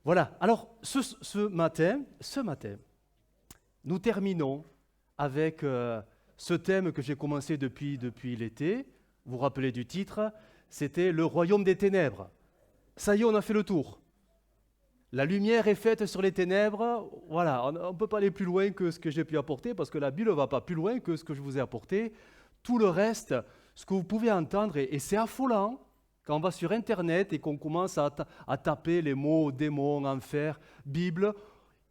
Voilà, alors ce matin, nous terminons avec ce thème que j'ai commencé depuis l'été. Vous vous rappelez du titre, c'était le royaume des ténèbres. Ça y est, on a fait le tour. La lumière est faite sur les ténèbres. Voilà, on ne peut pas aller plus loin que ce que j'ai pu apporter parce que la Bible ne va pas plus loin que ce que je vous ai apporté. Tout le reste, ce que vous pouvez entendre, et c'est affolant, quand on va sur Internet et qu'on commence à taper les mots démons, enfer, Bible,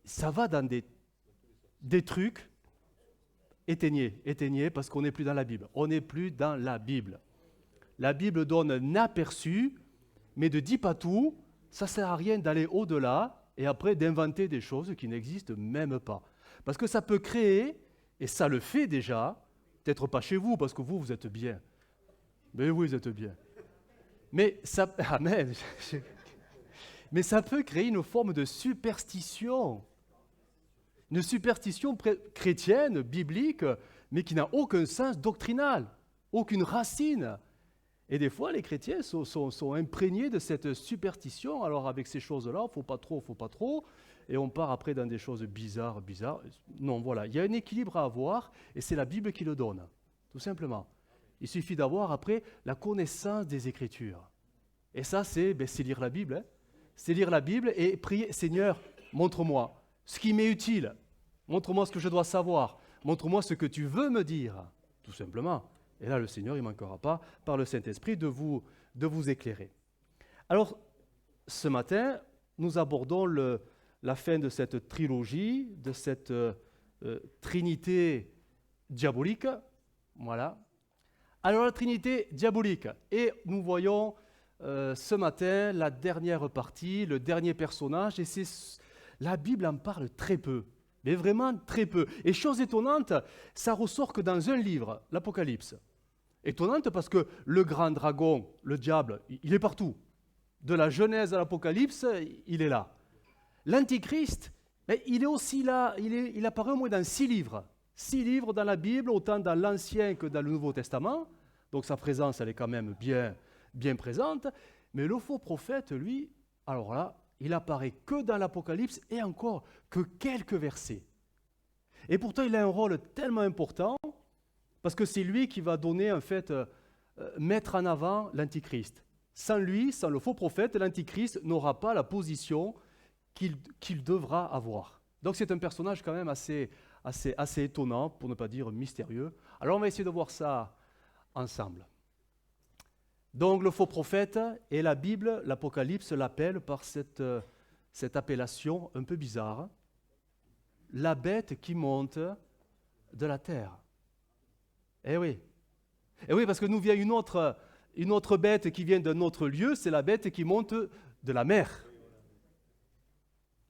ça va dans des trucs. Éteignez, parce qu'on n'est plus dans la Bible. On n'est plus dans la Bible. La Bible donne un aperçu, mais ne dit pas tout. Ça ne sert à rien d'aller au-delà et après d'inventer des choses qui n'existent même pas. Parce que ça peut créer, et ça le fait déjà, peut-être pas chez vous, parce que vous êtes bien. Mais oui, vous êtes bien. Mais ça, amen. Mais ça peut créer une forme de superstition. Une superstition chrétienne, biblique, mais qui n'a aucun sens doctrinal, aucune racine. Et des fois, les chrétiens sont imprégnés de cette superstition. Alors avec ces choses-là, faut pas trop. Et on part après dans des choses bizarres. Non, voilà, il y a un équilibre à avoir, et c'est la Bible qui le donne, tout simplement. Il suffit d'avoir après la connaissance des Écritures. Et ça, c'est lire la Bible. Hein. C'est lire la Bible et prier, Seigneur, montre-moi ce qui m'est utile. Montre-moi ce que je dois savoir. Montre-moi ce que tu veux me dire, tout simplement. Et là, le Seigneur, il ne manquera pas, par le Saint-Esprit, de vous éclairer. Alors, ce matin, nous abordons la fin de cette trilogie, de cette trinité diabolique. Voilà. Alors, la trinité diabolique. Et nous voyons ce matin la dernière partie, le dernier personnage, et la Bible en parle très peu. Mais vraiment très peu. Et chose étonnante, ça ressort que dans un livre, l'Apocalypse. Étonnante parce que le grand dragon, le diable, il est partout. De la Genèse à l'Apocalypse, il est là. L'Antichrist, il est aussi là, il apparaît au moins dans 6 livres. 6 livres dans la Bible, autant dans l'Ancien que dans le Nouveau Testament. Donc sa présence, elle est quand même bien présente. Mais le faux prophète, lui, alors là, il apparaît que dans l'Apocalypse et encore que quelques versets. Et pourtant, il a un rôle tellement important parce que c'est lui qui va donner, en fait, mettre en avant l'Antichrist. Sans lui, sans le faux prophète, l'Antichrist n'aura pas la position qu'il devra avoir. Donc c'est un personnage quand même assez étonnant, pour ne pas dire mystérieux. Alors on va essayer de voir ça ensemble. Donc le faux prophète, et la Bible, l'Apocalypse l'appelle par cette appellation un peu bizarre, la bête qui monte de la terre. Eh oui, parce que nous vient une autre bête qui vient d'un autre lieu, c'est la bête qui monte de la mer.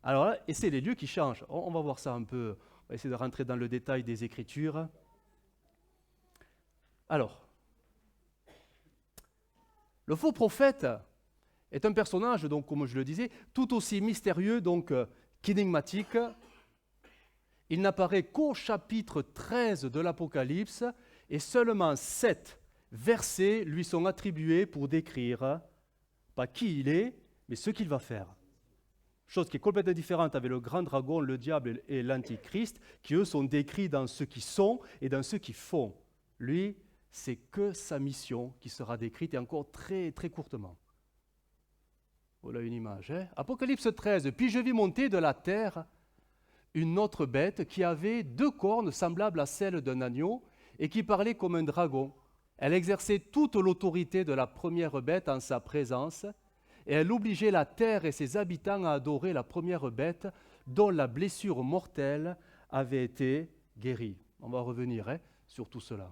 Alors là, et c'est les lieux qui changent. On va voir ça un peu, on va essayer de rentrer dans le détail des Écritures. Alors, le faux prophète est un personnage, donc, comme je le disais, tout aussi mystérieux qu'énigmatique. Il n'apparaît qu'au chapitre 13 de l'Apocalypse et seulement 7 versets lui sont attribués pour décrire, pas qui il est, mais ce qu'il va faire. Chose qui est complètement différente avec le grand dragon, le diable et l'antichrist, qui eux sont décrits dans ce qu'ils sont et dans ce qu'ils font. Lui, c'est que sa mission qui sera décrite et encore très, très courtement. Voilà une image. Hein. Apocalypse 13. Puis je vis monter de la terre une autre bête qui avait 2 cornes semblables à celles d'un agneau et qui parlait comme un dragon. Elle exerçait toute l'autorité de la première bête en sa présence et elle obligeait la terre et ses habitants à adorer la première bête dont la blessure mortelle avait été guérie. On va revenir sur tout cela.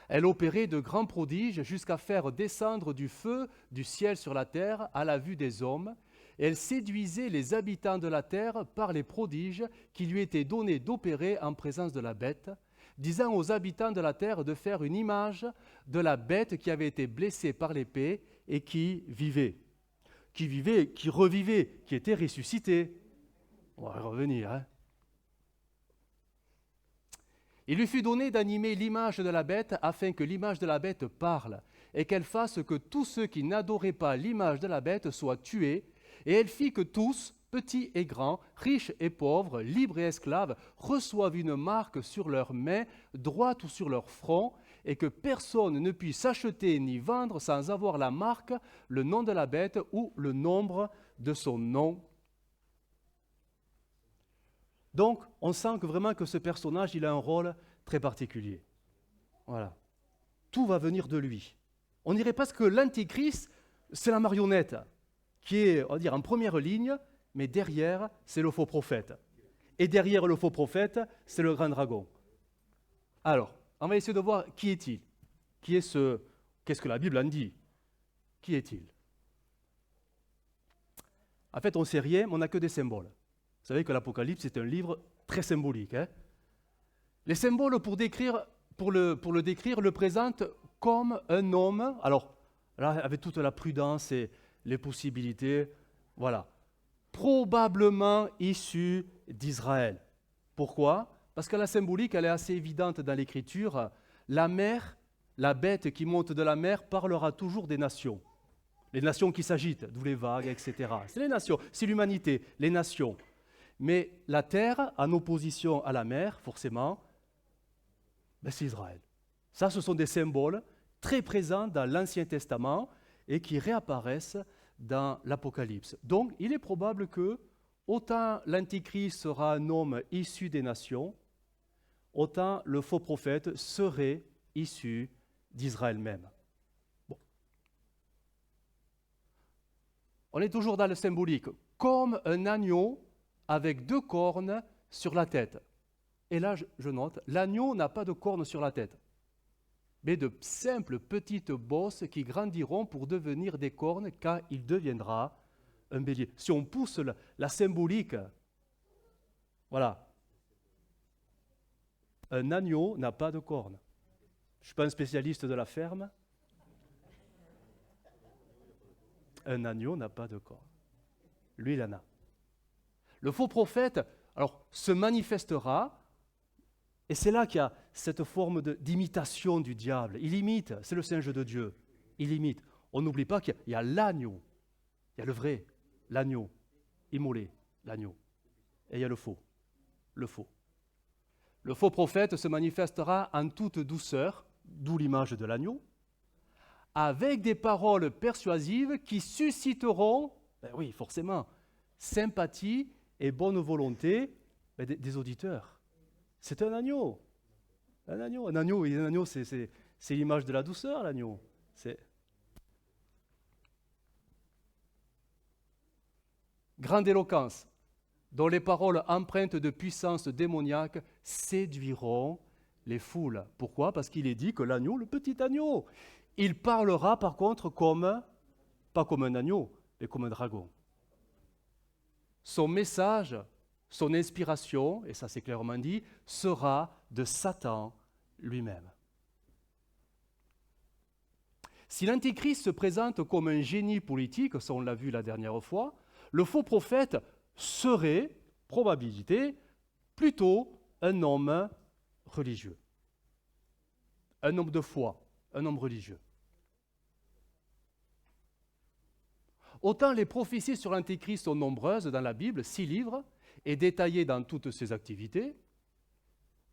Elle opérait de grands prodiges jusqu'à faire descendre du feu du ciel sur la terre à la vue des hommes. Et elle séduisait les habitants de la terre par les prodiges qui lui étaient donnés d'opérer en présence de la bête, disant aux habitants de la terre de faire une image de la bête qui avait été blessée par l'épée et qui vivait, qui revivait, qui était ressuscitée. On va y revenir. Hein. Il lui fut donné d'animer l'image de la bête afin que l'image de la bête parle et qu'elle fasse que tous ceux qui n'adoraient pas l'image de la bête soient tués Et elle fit que tous, petits et grands, riches et pauvres, libres et esclaves, reçoivent une marque sur leur main, droite ou sur leur front, et que personne ne puisse acheter ni vendre sans avoir la marque, le nom de la bête ou le nombre de son nom. Donc, on sent que vraiment que ce personnage, il a un rôle très particulier. Voilà. Tout va venir de lui. On dirait presque que l'Antichrist, c'est la marionnette qui est, on va dire, en première ligne, mais derrière, c'est le faux prophète. Et derrière le faux prophète, c'est le grand dragon. Alors, on va essayer de voir qui est-il. Qu'est-ce que la Bible en dit? Qui est-il? En fait, on ne sait rien, mais on n'a que des symboles. Vous savez que l'Apocalypse est un livre très symbolique. Les symboles, pour le décrire, le présentent comme un homme, alors là, avec toute la prudence et les possibilités, voilà, probablement issu d'Israël. Pourquoi? Parce que la symbolique, elle est assez évidente dans l'Écriture. La mer, la bête qui monte de la mer, parlera toujours des nations. Les nations qui s'agitent, d'où les vagues, etc. C'est les nations, c'est l'humanité, les nations. Mais la terre, en opposition à la mer, forcément, c'est Israël. Ça, ce sont des symboles très présents dans l'Ancien Testament et qui réapparaissent dans l'Apocalypse. Donc, il est probable que, autant l'Antichrist sera un homme issu des nations, autant le faux prophète serait issu d'Israël même. Bon. On est toujours dans le symbolique. Comme un agneau avec 2 cornes sur la tête. Et là, je note, l'agneau n'a pas de cornes sur la tête, mais de simples petites bosses qui grandiront pour devenir des cornes quand il deviendra un bélier. Si on pousse la symbolique, voilà, un agneau n'a pas de cornes. Je ne suis pas un spécialiste de la ferme. Un agneau n'a pas de cornes. Lui, il en a. Le faux prophète, alors, se manifestera, et c'est là qu'il y a cette forme d'imitation du diable. Il imite, c'est le singe de Dieu. Il imite. On n'oublie pas qu'il y a l'agneau, il y a le vrai, l'agneau, immolé, l'agneau. Et il y a le faux, le faux. Le faux prophète se manifestera en toute douceur, d'où l'image de l'agneau, avec des paroles persuasives qui susciteront, oui, forcément, sympathie et bonne volonté des auditeurs. C'est un agneau. Un agneau, c'est l'image de la douceur, l'agneau. Grande éloquence, dont les paroles empreintes de puissance démoniaque séduiront les foules. Pourquoi? Parce qu'il est dit que l'agneau, le petit agneau, il parlera par contre pas comme un agneau, mais comme un dragon. Son message, son inspiration, et ça c'est clairement dit, sera de Satan lui-même. Si l'Antéchrist se présente comme un génie politique, ça on l'a vu la dernière fois, le faux prophète serait, probabilité, plutôt un homme religieux. Un homme de foi, un homme religieux. Autant les prophéties sur l'Antéchrist sont nombreuses dans la Bible, 6 livres, et détaillées dans toutes ses activités,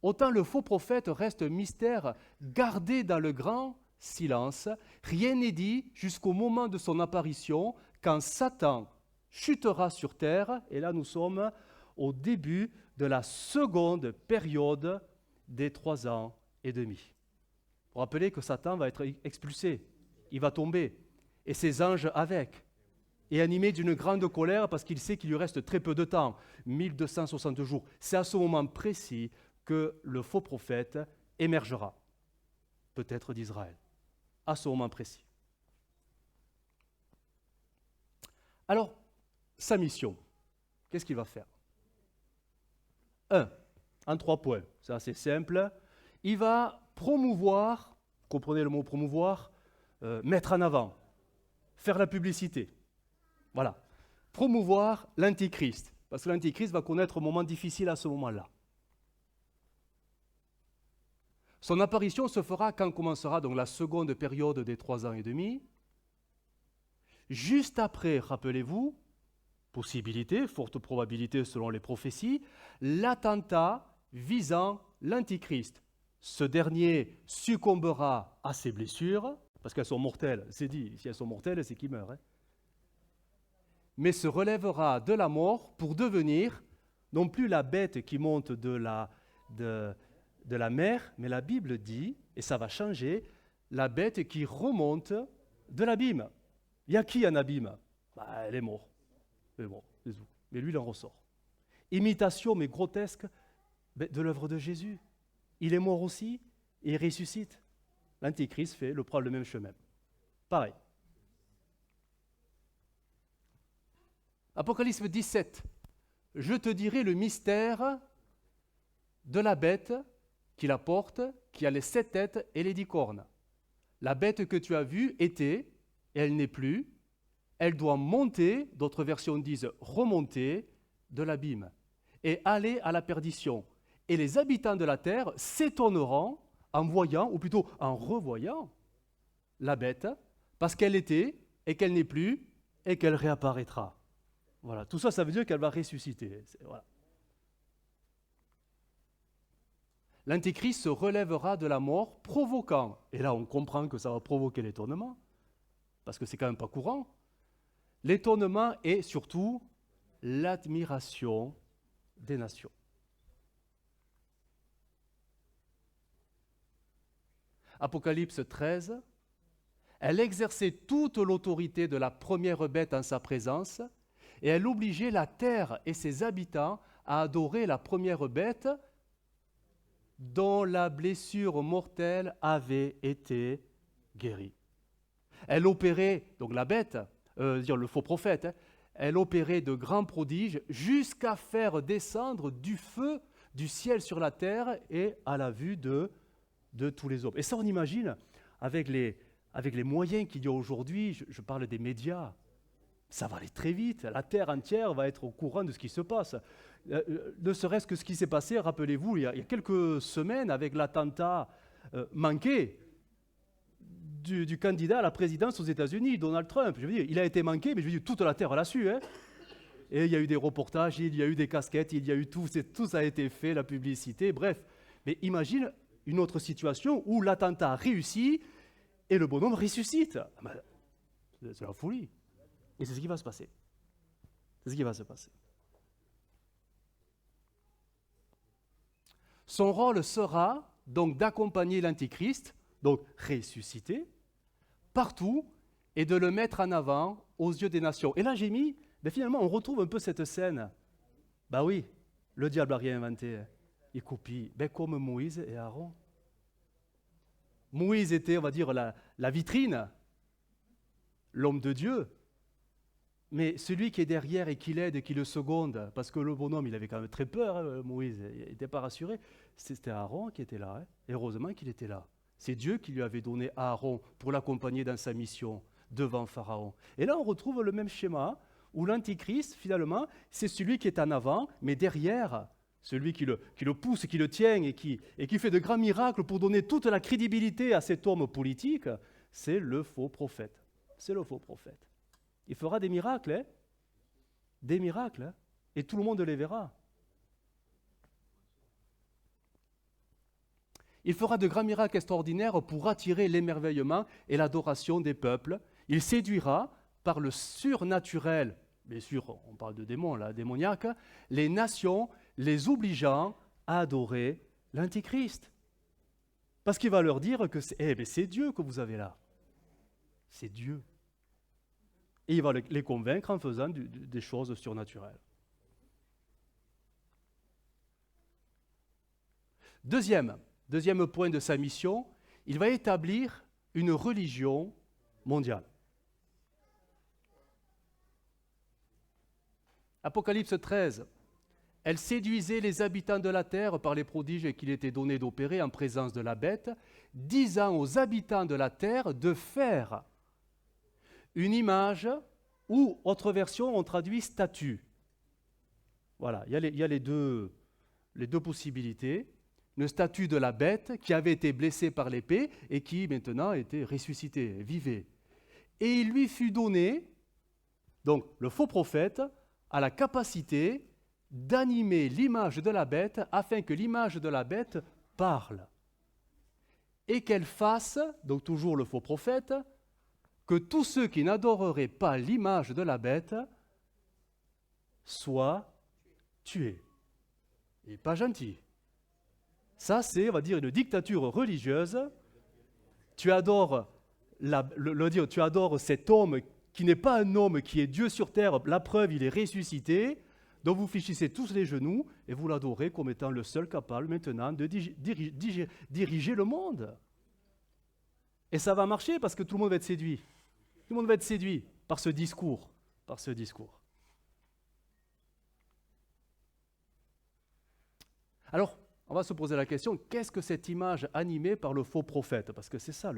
autant le faux prophète reste mystère gardé dans le grand silence. Rien n'est dit jusqu'au moment de son apparition, quand Satan chutera sur terre, et là nous sommes au début de la seconde période des 3 ans et demi. Vous rappelez que Satan va être expulsé, il va tomber, et ses anges avec, et animé d'une grande colère parce qu'il sait qu'il lui reste très peu de temps, 1260 jours. C'est à ce moment précis que le faux prophète émergera, peut-être d'Israël, à ce moment précis. Alors, sa mission, qu'est-ce qu'il va faire? 1, en 3 points, c'est assez simple. Il va promouvoir, comprenez le mot promouvoir, mettre en avant, faire la publicité. Voilà, promouvoir l'Antichrist, parce que l'Antichrist va connaître un moment difficile à ce moment-là. Son apparition se fera quand commencera donc la seconde période des 3 ans et demi. Juste après, rappelez-vous, possibilité, forte probabilité selon les prophéties, l'attentat visant l'Antichrist. Ce dernier succombera à ses blessures, parce qu'elles sont mortelles, c'est dit, si elles sont mortelles, c'est qu'il meurt. Mais se relèvera de la mort pour devenir non plus la bête qui monte de la mer, mais la Bible dit, et ça va changer, la bête qui remonte de l'abîme. Il y a qui en abîme? Elle est morte. Mais bon, c'est tout. Mais lui, il en ressort. Imitation, mais grotesque, de l'œuvre de Jésus. Il est mort aussi et il ressuscite. L'Antichrist prend le même chemin. Pareil. Apocalypse 17. Je te dirai le mystère de la bête qui la porte, qui a les 7 têtes et les 10 cornes. La bête que tu as vue était, et elle n'est plus, elle doit monter, d'autres versions disent remonter, de l'abîme, et aller à la perdition. Et les habitants de la terre s'étonneront en voyant, ou plutôt en revoyant, la bête, parce qu'elle était, et qu'elle n'est plus, et qu'elle réapparaîtra. Voilà, tout ça, ça veut dire qu'elle va ressusciter. Voilà. L'Antéchrist se relèvera de la mort, provoquant, et là on comprend que ça va provoquer l'étonnement, parce que c'est quand même pas courant, l'étonnement et surtout l'admiration des nations. Apocalypse 13, elle exerçait toute l'autorité de la première bête en sa présence, et elle obligeait la terre et ses habitants à adorer la première bête dont la blessure mortelle avait été guérie. Elle opérait, donc la bête, le faux prophète, elle opérait de grands prodiges jusqu'à faire descendre du feu du ciel sur la terre et à la vue de tous les hommes. Et ça, on imagine, avec les moyens qu'il y a aujourd'hui, je parle des médias, ça va aller très vite. La terre entière va être au courant de ce qui se passe. Ne serait-ce que ce qui s'est passé, rappelez-vous, il y a quelques semaines avec l'attentat manqué du candidat à la présidence aux États-Unis, Donald Trump. Je veux dire, il a été manqué, mais je veux dire, toute la terre l'a su. Et il y a eu des reportages, il y a eu des casquettes, il y a eu tout ça a été fait, la publicité, bref. Mais imagine une autre situation où l'attentat réussit et le bonhomme ressuscite. C'est la folie. Et c'est ce qui va se passer. C'est ce qui va se passer. Son rôle sera donc d'accompagner l'Antichrist, donc ressuscité, partout, et de le mettre en avant aux yeux des nations. Et là, j'ai mis, finalement, on retrouve un peu cette scène. Oui, le diable n'a rien inventé. Il copie, comme Moïse et Aaron. Moïse était, on va dire, la vitrine, l'homme de Dieu. Mais celui qui est derrière et qui l'aide et qui le seconde, parce que le bonhomme, il avait quand même très peur, Moïse, il n'était pas rassuré, c'était Aaron qui était là. Et heureusement qu'il était là. C'est Dieu qui lui avait donné Aaron pour l'accompagner dans sa mission devant Pharaon. Et là, on retrouve le même schéma, où l'Antichrist, finalement, c'est celui qui est en avant, mais derrière, celui qui le pousse, qui le tient et qui fait de grands miracles pour donner toute la crédibilité à cet homme politique, c'est le faux prophète. C'est le faux prophète. Il fera des miracles, des miracles, et tout le monde les verra. Il fera de grands miracles extraordinaires pour attirer l'émerveillement et l'adoration des peuples. Il séduira par le surnaturel, bien sûr, on parle de démons, là, démoniaque, les nations, les obligeant à adorer l'Antichrist. Parce qu'il va leur dire que c'est Dieu que vous avez là. C'est Dieu. Et il va les convaincre en faisant des choses surnaturelles. Deuxième point de sa mission, il va établir une religion mondiale. Apocalypse 13. Elle séduisait les habitants de la terre par les prodiges qu'il était donné d'opérer en présence de la bête, disant aux habitants de la terre de faire une image, ou, autre version, on traduit statue. Voilà, il y a les deux possibilités. Une statue de la bête qui avait été blessée par l'épée et qui maintenant était ressuscitée, vivait. Et il lui fut donné, donc le faux prophète, a la capacité d'animer l'image de la bête afin que l'image de la bête parle. Et qu'elle fasse, donc toujours le faux prophète, que tous ceux qui n'adoreraient pas l'image de la bête soient tués. Et pas gentil. Ça, c'est, on va dire, une dictature religieuse. Tu adores, tu adores cet homme qui n'est pas un homme, qui est Dieu sur terre. La preuve, il est ressuscité. Donc vous fléchissez tous les genoux et vous l'adorez comme étant le seul capable maintenant de diriger le monde. Et ça va marcher parce que tout le monde va être séduit. Tout le monde va être séduit par ce discours. Par ce discours. Alors, on va se poser la question, qu'est-ce que cette image animée par le faux prophète? Parce que c'est ça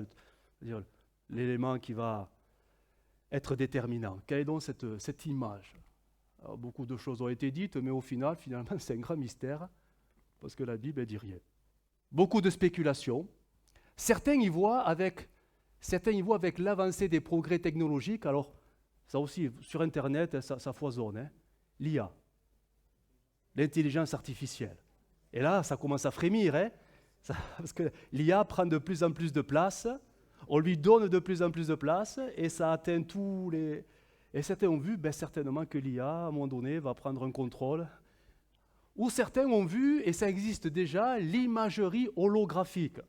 l'élément qui va être déterminant. Quelle est donc cette image? Alors, beaucoup de choses ont été dites, mais au final, finalement, c'est un grand mystère, parce que la Bible ne dit rien. Beaucoup de spéculations. Certains y voient avec l'avancée des progrès technologiques. Alors, ça aussi, sur Internet, ça foisonne. Hein. L'IA, l'intelligence artificielle. Et là, ça commence à frémir, hein, parce que l'IA prend de plus en plus de place, on lui donne de plus en plus de place, et ça atteint tous les... Et certains ont vu certainement que l'IA, à un moment donné, va prendre un contrôle. Ou certains ont vu, et ça existe déjà, l'imagerie holographique.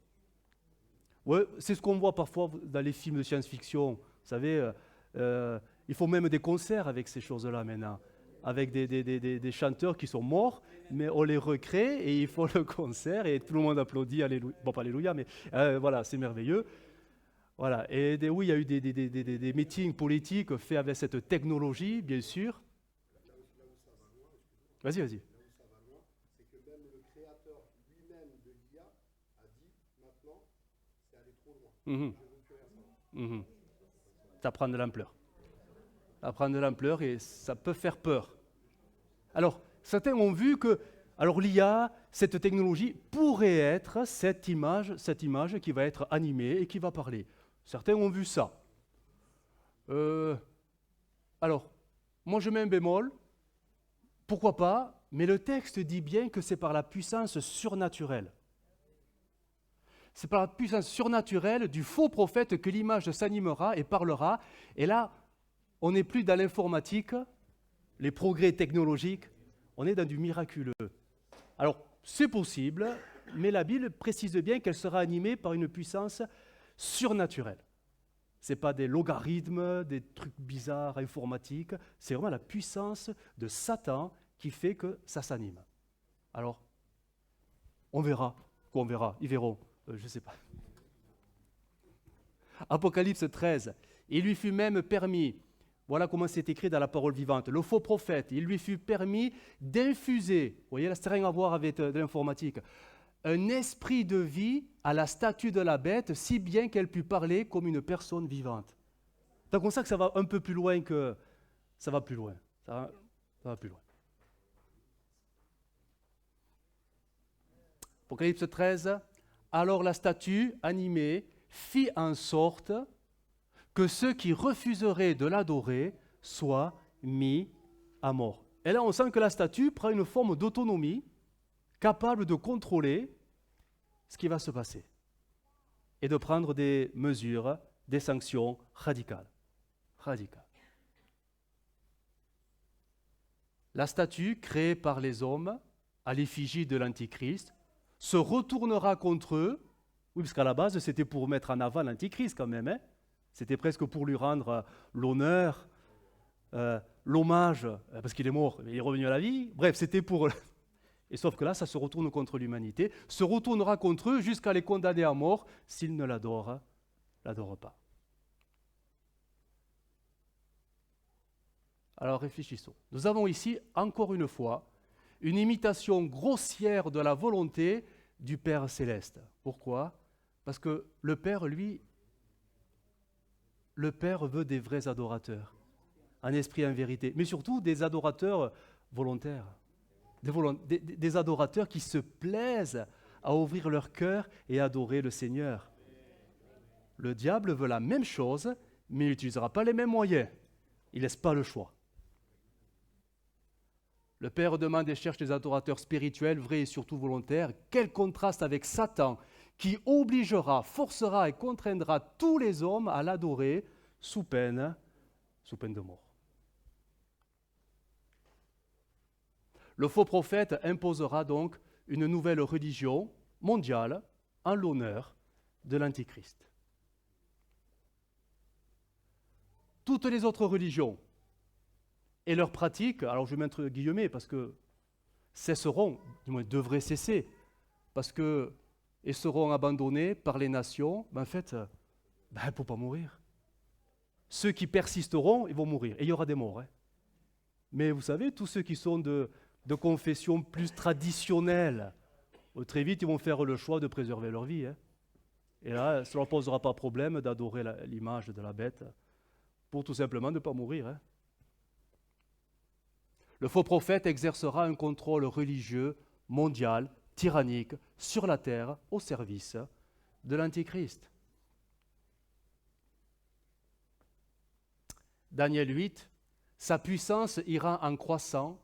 Ouais, c'est ce qu'on voit parfois dans les films de science-fiction. Vous savez, il faut même des concerts avec ces choses-là maintenant, avec des chanteurs qui sont morts, mais on les recrée et il faut le concert et tout le monde applaudit, alléluia. Bon, pas alléluia, mais voilà, c'est merveilleux. Voilà. Et oui, il y a eu des meetings politiques faits avec cette technologie, bien sûr. Vas-y. C'est que même le créateur lui-même de l'IA a dit maintenant, c'est aller trop loin. Ça prend de l'ampleur. Ça prend de l'ampleur et ça peut faire peur. Alors, certains ont vu que l'IA, cette technologie, pourrait être cette image qui va être animée et qui va parler. Certains ont vu ça. Alors, moi je mets un bémol, pourquoi pas, mais le texte dit bien que c'est par la puissance surnaturelle. C'est par la puissance surnaturelle du faux prophète que l'image s'animera et parlera. Et là, on n'est plus dans l'informatique, les progrès technologiques, on est dans du miraculeux. Alors, c'est possible, mais la Bible précise bien qu'elle sera animée par une puissance surnaturelle. Ce n'est pas des logarithmes, des trucs bizarres informatiques, c'est vraiment la puissance de Satan qui fait que ça s'anime. Alors, on verra, ils verront, je ne sais pas. Apocalypse 13, il lui fut même permis, voilà comment c'est écrit dans la parole vivante, le faux prophète, il lui fut permis d'infuser, vous voyez là, c'est rien à voir avec de l'informatique, un esprit de vie à la statue de la bête, si bien qu'elle put parler comme une personne vivante. C'est comme ça que ça va un peu plus loin que... Ça va plus loin. Ça va plus loin. Apocalypse 13, alors la statue animée fit en sorte que ceux qui refuseraient de l'adorer soient mis à mort. Et là, on sent que la statue prend une forme d'autonomie, capable de contrôler ce qui va se passer et de prendre des mesures, des sanctions radicales. La statue créée par les hommes à l'effigie de l'Antichrist se retournera contre eux, oui, parce qu'à la base, c'était pour mettre en avant l'Antichrist quand même, hein. C'était presque pour lui rendre l'honneur, l'hommage, parce qu'il est mort, mais il est revenu à la vie. Bref, c'était pour... Et sauf que là, ça se retourne contre l'humanité, se retournera contre eux jusqu'à les condamner à mort s'ils ne l'adorent pas. Alors réfléchissons. Nous avons ici, encore une fois, une imitation grossière de la volonté du Père céleste. Pourquoi? Parce que le Père, lui, veut des vrais adorateurs, en esprit et en vérité, mais surtout des adorateurs volontaires. Des adorateurs qui se plaisent à ouvrir leur cœur et à adorer le Seigneur. Le diable veut la même chose, mais il n'utilisera pas les mêmes moyens. Il ne laisse pas le choix. Le Père demande et cherche des adorateurs spirituels, vrais et surtout volontaires. Quel contraste avec Satan, qui obligera, forcera et contraindra tous les hommes à l'adorer sous peine de mort. Le faux prophète imposera donc une nouvelle religion mondiale en l'honneur de l'Antichrist. Toutes les autres religions et leurs pratiques, alors je vais mettre guillemets parce que cesseront, du moins devraient cesser, parce que et seront abandonnés par les nations, en fait, il ne faut pas mourir. Ceux qui persisteront, ils vont mourir, et il y aura des morts. Mais vous savez, tous ceux qui sont de confession plus traditionnelle, très vite, ils vont faire le choix de préserver leur vie. Et là, ça ne leur posera pas problème d'adorer l'image de la bête pour tout simplement ne pas mourir. Le faux prophète exercera un contrôle religieux, mondial, tyrannique, sur la terre, au service de l'Antichrist. Daniel 8, sa puissance ira en croissant,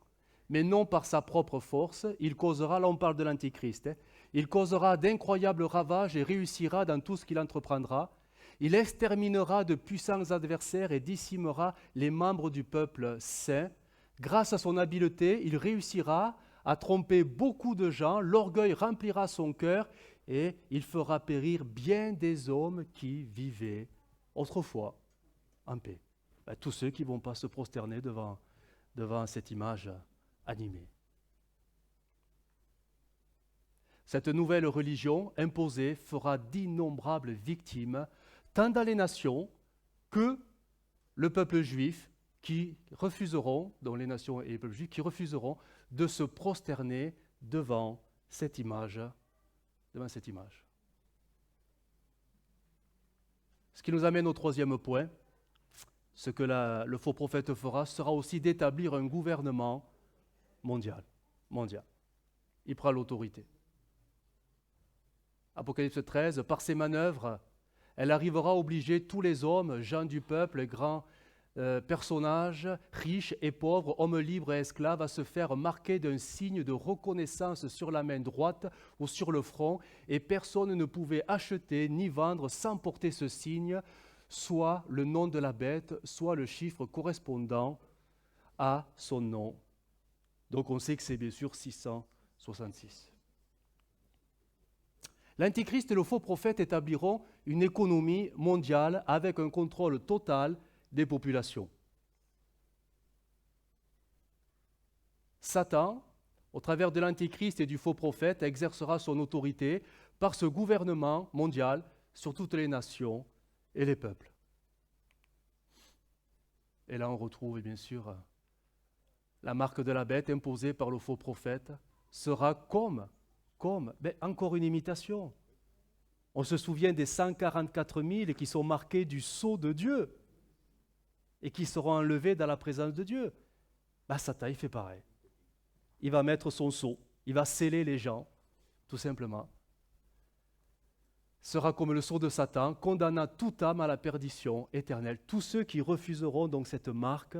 mais non par sa propre force. Il causera, là on parle de l'Antichrist, il causera d'incroyables ravages et réussira dans tout ce qu'il entreprendra. Il exterminera de puissants adversaires et décimera les membres du peuple saint. Grâce à son habileté, il réussira à tromper beaucoup de gens, l'orgueil remplira son cœur et il fera périr bien des hommes qui vivaient autrefois en paix. Tous ceux qui ne vont pas se prosterner devant cette image animée. Cette nouvelle religion imposée fera d'innombrables victimes, tant dans les nations que le peuple juif qui refuseront, dont les nations et les peuples juifs, qui refuseront de se prosterner devant cette image. Ce qui nous amène au troisième point. Ce que le faux prophète fera sera aussi d'établir un gouvernement mondial. Il prend l'autorité. Apocalypse 13, par ses manœuvres, elle arrivera à obliger tous les hommes, gens du peuple, grands personnages, riches et pauvres, hommes libres et esclaves, à se faire marquer d'un signe de reconnaissance sur la main droite ou sur le front, et personne ne pouvait acheter ni vendre sans porter ce signe, soit le nom de la bête, soit le chiffre correspondant à son nom. Donc on sait que c'est bien sûr 666. L'Antichrist et le faux prophète établiront une économie mondiale avec un contrôle total des populations. Satan, au travers de l'Antichrist et du faux prophète, exercera son autorité par ce gouvernement mondial sur toutes les nations et les peuples. Et là, on retrouve bien sûr la marque de la bête imposée par le faux prophète sera comme encore une imitation. On se souvient des 144 000 qui sont marqués du sceau de Dieu et qui seront enlevés dans la présence de Dieu. Satan, il fait pareil. Il va mettre son sceau, il va sceller les gens, tout simplement. Sera comme le sceau de Satan, condamnant toute âme à la perdition éternelle. Tous ceux qui refuseront donc cette marque,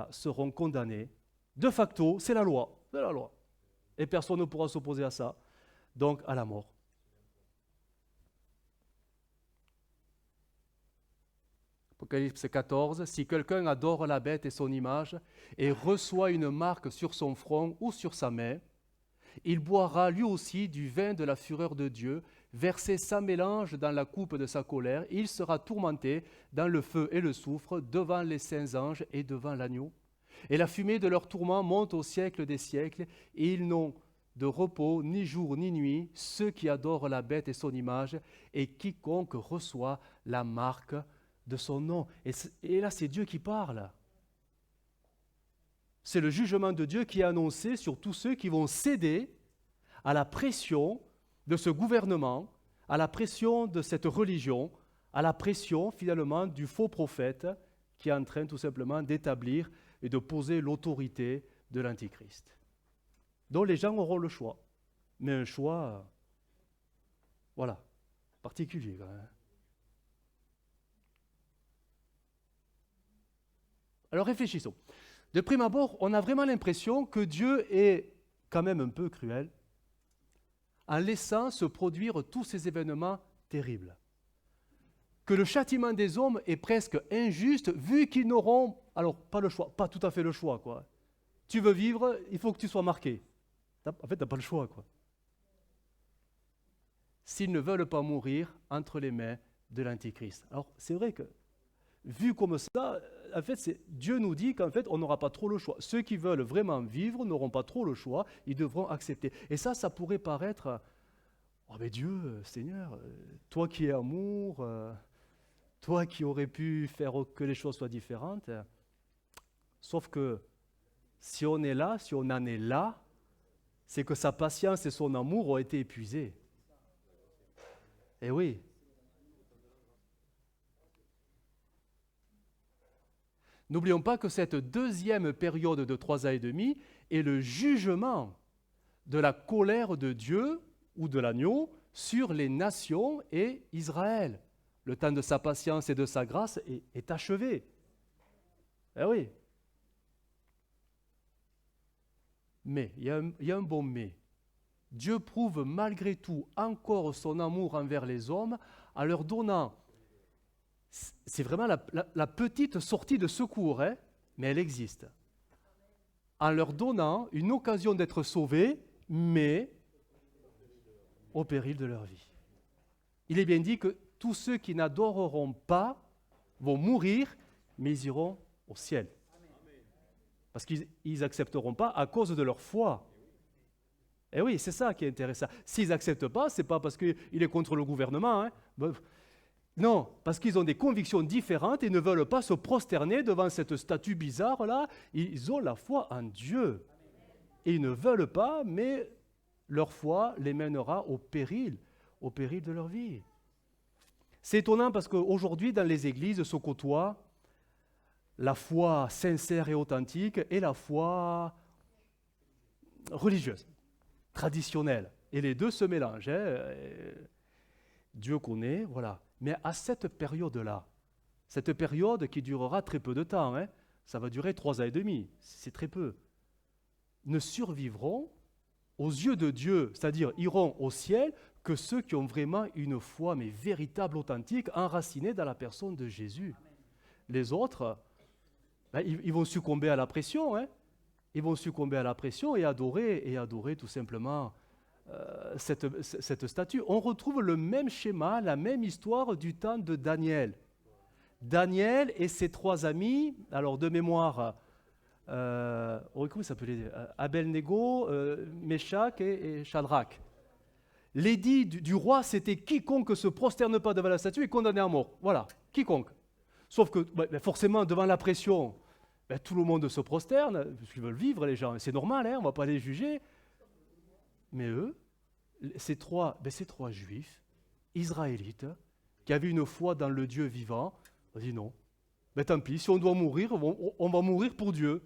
seront condamnés. De facto, c'est la loi. Et personne ne pourra s'opposer à ça, donc à la mort. Apocalypse 14, si quelqu'un adore la bête et son image et reçoit une marque sur son front ou sur sa main, il boira lui aussi du vin de la fureur de Dieu, versé sans mélange dans la coupe de sa colère. Il sera tourmenté dans le feu et le soufre devant les saints anges et devant l'agneau. Et la fumée de leur tourment monte au siècle des siècles, et ils n'ont de repos ni jour ni nuit, ceux qui adorent la bête et son image, et quiconque reçoit la marque de son nom. Et là, c'est Dieu qui parle. C'est le jugement de Dieu qui est annoncé sur tous ceux qui vont céder à la pression de ce gouvernement, à la pression de cette religion, à la pression finalement du faux prophète qui est en train tout simplement d'établir et de poser l'autorité de l'Antichrist. Donc les gens auront le choix, mais un choix, particulier quand même. Alors réfléchissons. De prime abord, on a vraiment l'impression que Dieu est quand même un peu cruel en laissant se produire tous ces événements terribles. Que le châtiment des hommes est presque injuste vu qu'ils n'auront, alors pas le choix, pas tout à fait le choix, quoi. Tu veux vivre, il faut que tu sois marqué. En fait, tu n'as pas le choix, quoi. S'ils ne veulent pas mourir entre les mains de l'Antichrist. Alors, c'est vrai que, vu comme ça, en fait, Dieu nous dit qu'en fait, on n'aura pas trop le choix. Ceux qui veulent vraiment vivre n'auront pas trop le choix, ils devront accepter. Et ça pourrait paraître, oh mais Dieu, Seigneur, toi qui es amour, toi qui aurais pu faire que les choses soient différentes. Sauf que, si on est là, si on en est là, c'est que sa patience et son amour ont été épuisés. Eh oui. N'oublions pas que cette deuxième période de 3 ans et demi est le jugement de la colère de Dieu ou de l'agneau sur les nations et Israël. Le temps de sa patience et de sa grâce est achevé. Eh oui. Mais, il y a un bon mais. Dieu prouve malgré tout encore son amour envers les hommes en leur donnant, c'est vraiment la petite sortie de secours, hein, mais elle existe, en leur donnant une occasion d'être sauvés, mais au péril de leur vie. Il est bien dit que tous ceux qui n'adoreront pas vont mourir, mais ils iront au ciel. Parce qu'ils n'accepteront pas à cause de leur foi. Eh oui, c'est ça qui est intéressant. S'ils n'acceptent pas, ce n'est pas parce qu'il est contre le gouvernement. Hein. Non, parce qu'ils ont des convictions différentes et ne veulent pas se prosterner devant cette statue bizarre-là. Ils ont la foi en Dieu. Et ils ne veulent pas, mais leur foi les mènera au péril de leur vie. C'est étonnant parce qu'aujourd'hui, dans les églises, se côtoient la foi sincère et authentique et la foi religieuse, traditionnelle. Et les deux se mélangent. Hein. Dieu connaît, voilà. Mais à cette période-là, cette période qui durera très peu de temps, hein, ça va durer 3 ans et demi, c'est très peu, ne survivront aux yeux de Dieu, c'est-à-dire iront au ciel, que ceux qui ont vraiment une foi, mais véritable, authentique, enracinée dans la personne de Jésus. Les autres, ben, ils vont succomber à la pression, hein. Ils vont succomber à la pression et adorer tout simplement cette statue. On retrouve le même schéma, la même histoire du temps de Daniel. Daniel et ses 3 amis, alors de mémoire, comment ça s'appelait Abel-Négo, Méchak et Shadrach. L'édit du roi, c'était quiconque se prosterne pas devant la statue est condamné à mort. Voilà, quiconque. Sauf que forcément, devant la pression, tout le monde se prosterne, parce qu'ils veulent vivre les gens. C'est normal, hein, on ne va pas les juger. Mais eux, ces trois juifs, israélites, qui avaient une foi dans le Dieu vivant, ont dit non. Mais tant pis, si on doit mourir, on va mourir pour Dieu.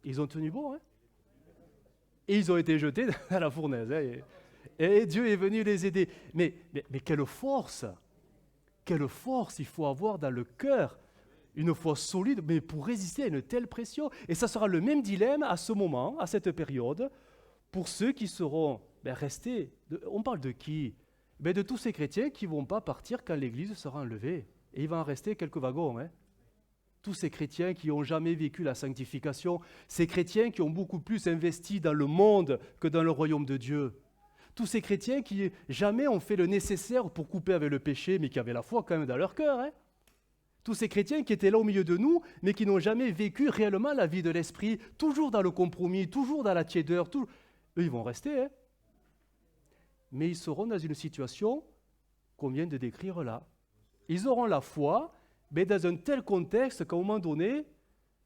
Ils ont tenu bon, hein. Et ils ont été jetés dans la fournaise. Hein, et Dieu est venu les aider. Mais quelle force il faut avoir dans le cœur, une foi solide, mais pour résister à une telle pression. Et ça sera le même dilemme à ce moment, à cette période, pour ceux qui seront restés. On parle de qui? De tous ces chrétiens qui ne vont pas partir quand l'Église sera enlevée. Et il va en rester quelques wagons. Hein. Tous ces chrétiens qui n'ont jamais vécu la sanctification, ces chrétiens qui ont beaucoup plus investi dans le monde que dans le royaume de Dieu. Tous ces chrétiens qui jamais ont fait le nécessaire pour couper avec le péché, mais qui avaient la foi quand même dans leur cœur. Hein. Tous ces chrétiens qui étaient là au milieu de nous, mais qui n'ont jamais vécu réellement la vie de l'esprit, toujours dans le compromis, toujours dans la tiédeur. Eux, ils vont rester. Hein. Mais ils seront dans une situation qu'on vient de décrire là. Ils auront la foi, mais dans un tel contexte qu'à un moment donné,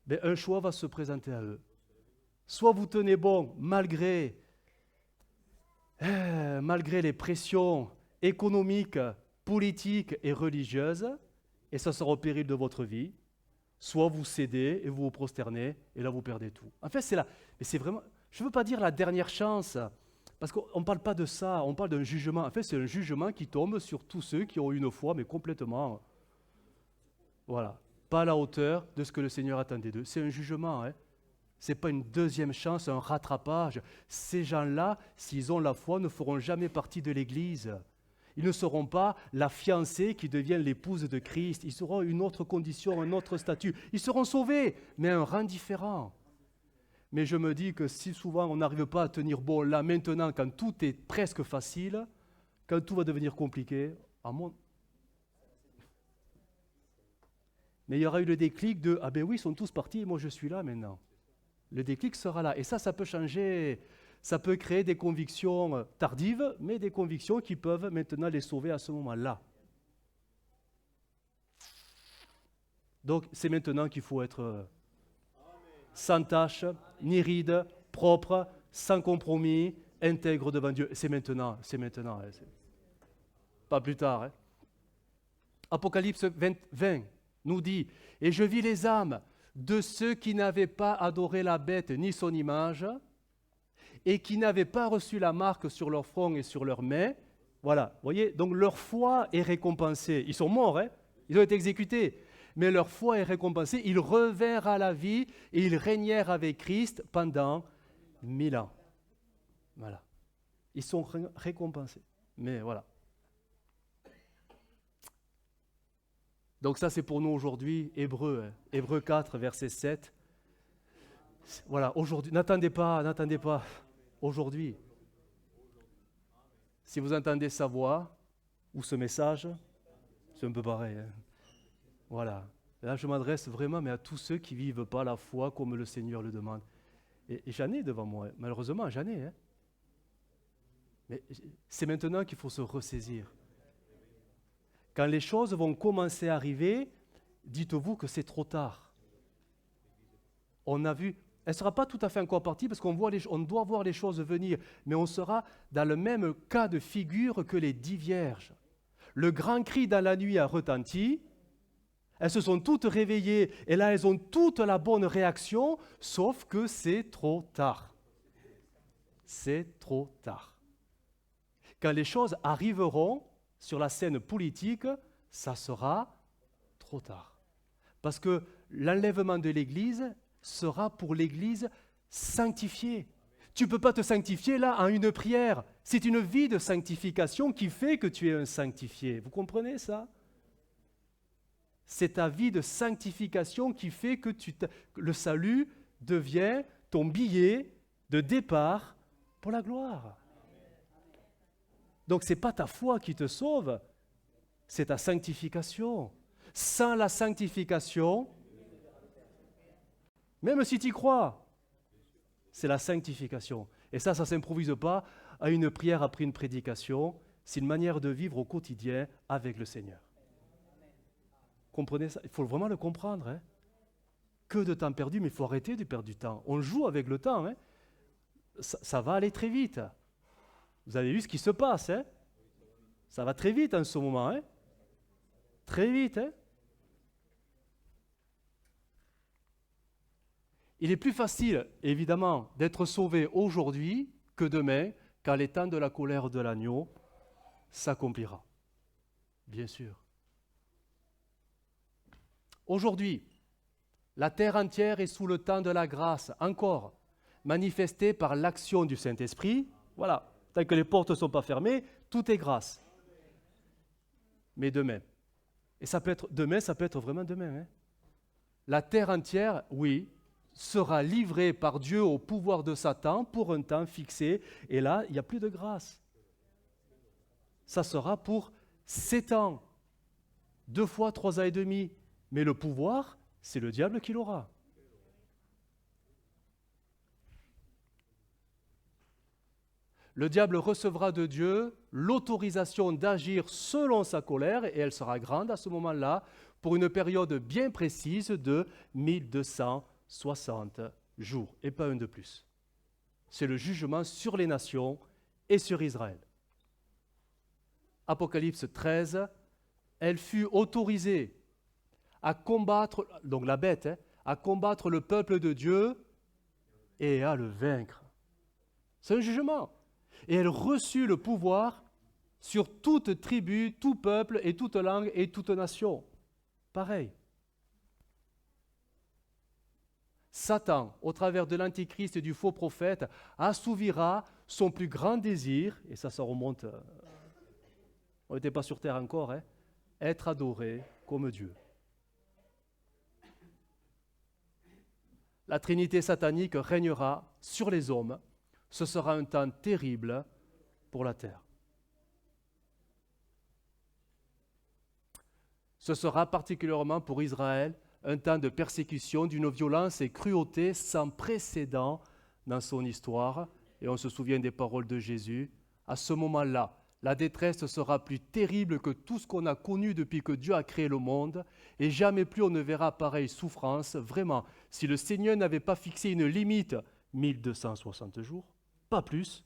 un choix va se présenter à eux. Soit vous tenez bon malgré les pressions économiques, politiques et religieuses, et ça sera au péril de votre vie, soit vous cédez et vous vous prosternez, et là vous perdez tout. En fait, c'est là. Mais c'est vraiment, je ne veux pas dire la dernière chance, parce qu'on ne parle pas de ça, on parle d'un jugement. En fait, c'est un jugement qui tombe sur tous ceux qui ont une foi, mais complètement, voilà, pas à la hauteur de ce que le Seigneur attendait d'eux. C'est un jugement, hein. Ce n'est pas une deuxième chance, un rattrapage. Ces gens-là, s'ils ont la foi, ne feront jamais partie de l'Église. Ils ne seront pas la fiancée qui devient l'épouse de Christ. Ils seront une autre condition, un autre statut. Ils seront sauvés, mais un rang différent. Mais je me dis que si souvent on n'arrive pas à tenir bon là, maintenant, quand tout est presque facile, quand tout va devenir compliqué, mais il y aura eu le déclic de « Ah ben oui, ils sont tous partis et moi je suis là maintenant ». Le déclic sera là. Et ça peut changer, ça peut créer des convictions tardives, mais des convictions qui peuvent maintenant les sauver à ce moment-là. Donc c'est maintenant qu'il faut être sans tache, ni ride, propre, sans compromis, intègre devant Dieu. C'est maintenant. Hein, pas plus tard. Hein. Apocalypse 20 nous dit « Et je vis les âmes de ceux qui n'avaient pas adoré la bête ni son image, et qui n'avaient pas reçu la marque sur leur front et sur leurs mains. » Voilà, vous voyez, donc leur foi est récompensée. Ils sont morts, hein, ils ont été exécutés, mais leur foi est récompensée. Ils revinrent à la vie et ils régnèrent avec Christ pendant 1000 ans. Voilà, ils sont récompensés. Mais voilà. Donc ça, c'est pour nous aujourd'hui, Hébreux 4, verset 7. Voilà, aujourd'hui, n'attendez pas, aujourd'hui. Si vous entendez sa voix ou ce message, c'est un peu pareil. Hein. Voilà, là je m'adresse vraiment mais à tous ceux qui ne vivent pas la foi comme le Seigneur le demande. Et j'en ai devant moi, malheureusement, j'en ai. Hein. Mais c'est maintenant qu'il faut se ressaisir. Quand les choses vont commencer à arriver, dites-vous que c'est trop tard. On a vu, elle ne sera pas tout à fait encore partie parce on doit voir les choses venir, mais on sera dans le même cas de figure que les 10 vierges. Le grand cri dans la nuit a retenti, elles se sont toutes réveillées et là elles ont toute la bonne réaction, sauf que c'est trop tard. C'est trop tard. Quand les choses arriveront, sur la scène politique, ça sera trop tard. Parce que l'enlèvement de l'Église sera pour l'Église sanctifiée. Tu ne peux pas te sanctifier là en une prière. C'est une vie de sanctification qui fait que tu es un sanctifié. Vous comprenez ça? C'est ta vie de sanctification qui fait que le salut devient ton billet de départ pour la gloire. Donc ce n'est pas ta foi qui te sauve, c'est ta sanctification. Sans la sanctification, même si tu y crois, c'est la sanctification. Et ça ne s'improvise pas à une prière après une prédication, c'est une manière de vivre au quotidien avec le Seigneur. Comprenez ça? Il faut vraiment le comprendre. Hein? Que de temps perdu, mais il faut arrêter de perdre du temps. On joue avec le temps. Hein? Ça va aller très vite. Vous avez vu ce qui se passe, hein? Ça va très vite en ce moment, hein? Très vite, hein? Il est plus facile, évidemment, d'être sauvé aujourd'hui que demain, quand les temps de la colère de l'agneau s'accomplira. Bien sûr. Aujourd'hui, la terre entière est sous le temps de la grâce, encore, manifestée par l'action du Saint-Esprit. Voilà. Tant que les portes ne sont pas fermées, tout est grâce. Mais demain, et ça peut être demain, ça peut être vraiment demain. Hein? La terre entière, oui, sera livrée par Dieu au pouvoir de Satan pour un temps fixé. Et là, il n'y a plus de grâce. Ça sera pour 7 ans, 2 fois 3 ans et demi. Mais le pouvoir, c'est le diable qui l'aura. Le diable recevra de Dieu l'autorisation d'agir selon sa colère, et elle sera grande à ce moment-là, pour une période bien précise de 1260 jours, et pas un de plus. C'est le jugement sur les nations et sur Israël. Apocalypse 13, elle fut autorisée à combattre, donc la bête, à combattre le peuple de Dieu et à le vaincre. C'est un jugement. Et elle reçut le pouvoir sur toute tribu, tout peuple et toute langue et toute nation. Pareil. Satan, au travers de l'antichrist et du faux prophète, assouvira son plus grand désir, et ça remonte, on n'était pas sur terre encore, être adoré comme Dieu. La Trinité satanique régnera sur les hommes. Ce sera un temps terrible pour la terre. Ce sera particulièrement pour Israël un temps de persécution, d'une violence et cruauté sans précédent dans son histoire. Et on se souvient des paroles de Jésus. À ce moment-là, la détresse sera plus terrible que tout ce qu'on a connu depuis que Dieu a créé le monde, et jamais plus on ne verra pareille souffrance. Vraiment, si le Seigneur n'avait pas fixé une limite, 1260 jours, pas plus,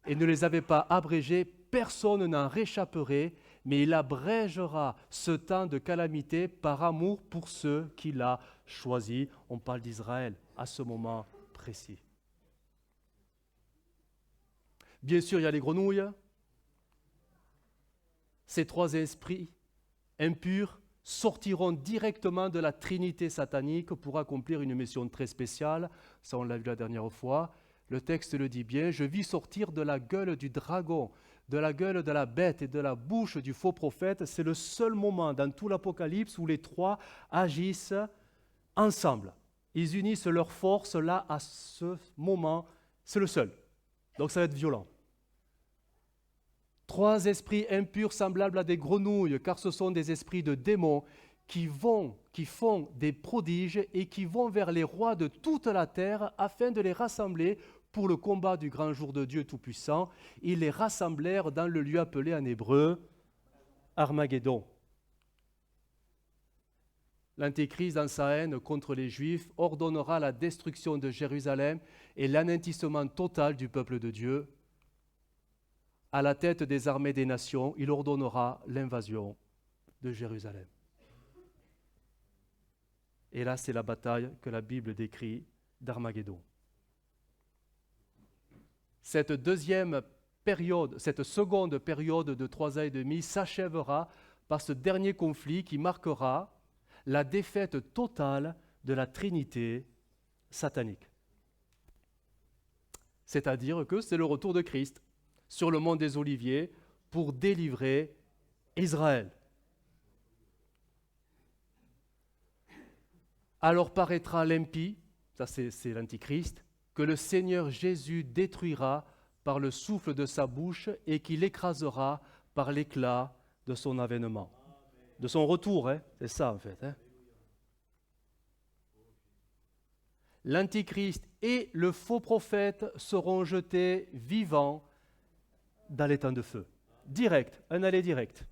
et ne les avait pas abrégés, personne n'en réchapperait, mais il abrégera ce temps de calamité par amour pour ceux qu'il a choisis. On parle d'Israël à ce moment précis. Bien sûr, il y a les grenouilles. Ces trois esprits impurs sortiront directement de la Trinité satanique pour accomplir une mission très spéciale. Ça, on l'a vu la dernière fois. Le texte le dit bien, « Je vis sortir de la gueule du dragon, de la gueule de la bête et de la bouche du faux prophète. » C'est le seul moment dans tout l'Apocalypse où les trois agissent ensemble. Ils unissent leurs forces là, à ce moment. C'est le seul. Donc ça va être violent. Trois esprits impurs semblables à des grenouilles, car ce sont des esprits de démons qui font des prodiges et qui vont vers les rois de toute la terre afin de les rassembler pour le combat du grand jour de Dieu Tout-Puissant. Ils les rassemblèrent dans le lieu appelé en hébreu Armageddon. L'Antéchrist, dans sa haine contre les Juifs, ordonnera la destruction de Jérusalem et l'anéantissement total du peuple de Dieu. À la tête des armées des nations, il ordonnera l'invasion de Jérusalem. Et là, c'est la bataille que la Bible décrit d'Armageddon. Cette seconde période de 3 ans et demi s'achèvera par ce dernier conflit qui marquera la défaite totale de la Trinité satanique. C'est-à-dire que c'est le retour de Christ sur le mont des Oliviers pour délivrer Israël. Alors paraîtra l'impie, ça c'est l'Antichrist, que le Seigneur Jésus détruira par le souffle de sa bouche et qu'il écrasera par l'éclat de son avènement. De son retour, c'est ça en fait. L'Antichrist et le faux prophète seront jetés vivants dans les temps de feu. Direct, un aller direct.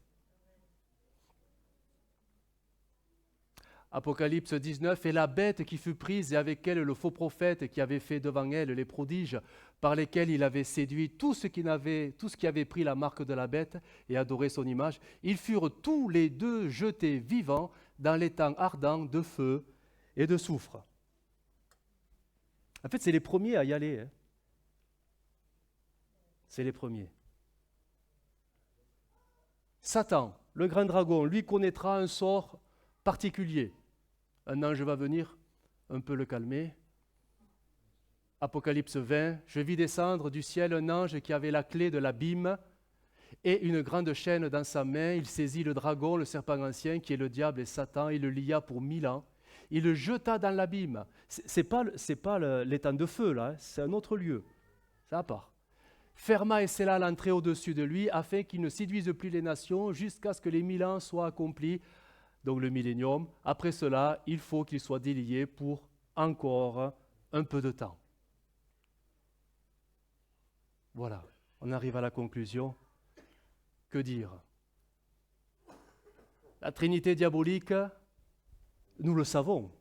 Apocalypse 19, « Et la bête qui fut prise, et avec elle le faux prophète qui avait fait devant elle les prodiges par lesquels il avait séduit tout ce qui avait pris la marque de la bête et adoré son image, ils furent tous les deux jetés vivants dans les temps ardents de feu et de soufre. » En fait, c'est les premiers à y aller. C'est les premiers. Satan, le grand dragon, lui connaîtra un sort particulier. Un ange va venir un peu le calmer. Apocalypse 20, « Je vis descendre du ciel un ange qui avait la clé de l'abîme et une grande chaîne dans sa main. Il saisit le dragon, le serpent ancien, qui est le diable et Satan. Il le lia pour 1000 ans. Il le jeta dans l'abîme. » C'est pas les temps de feu, là. C'est un autre lieu. C'est à part. « Ferma et scella l'entrée au-dessus de lui, afin qu'il ne séduise plus les nations, jusqu'à ce que les 1000 ans soient accomplis. » Donc le millénium. Après cela, il faut qu'il soit délié pour encore un peu de temps. Voilà, on arrive à la conclusion. Que dire? La Trinité diabolique, nous le savons.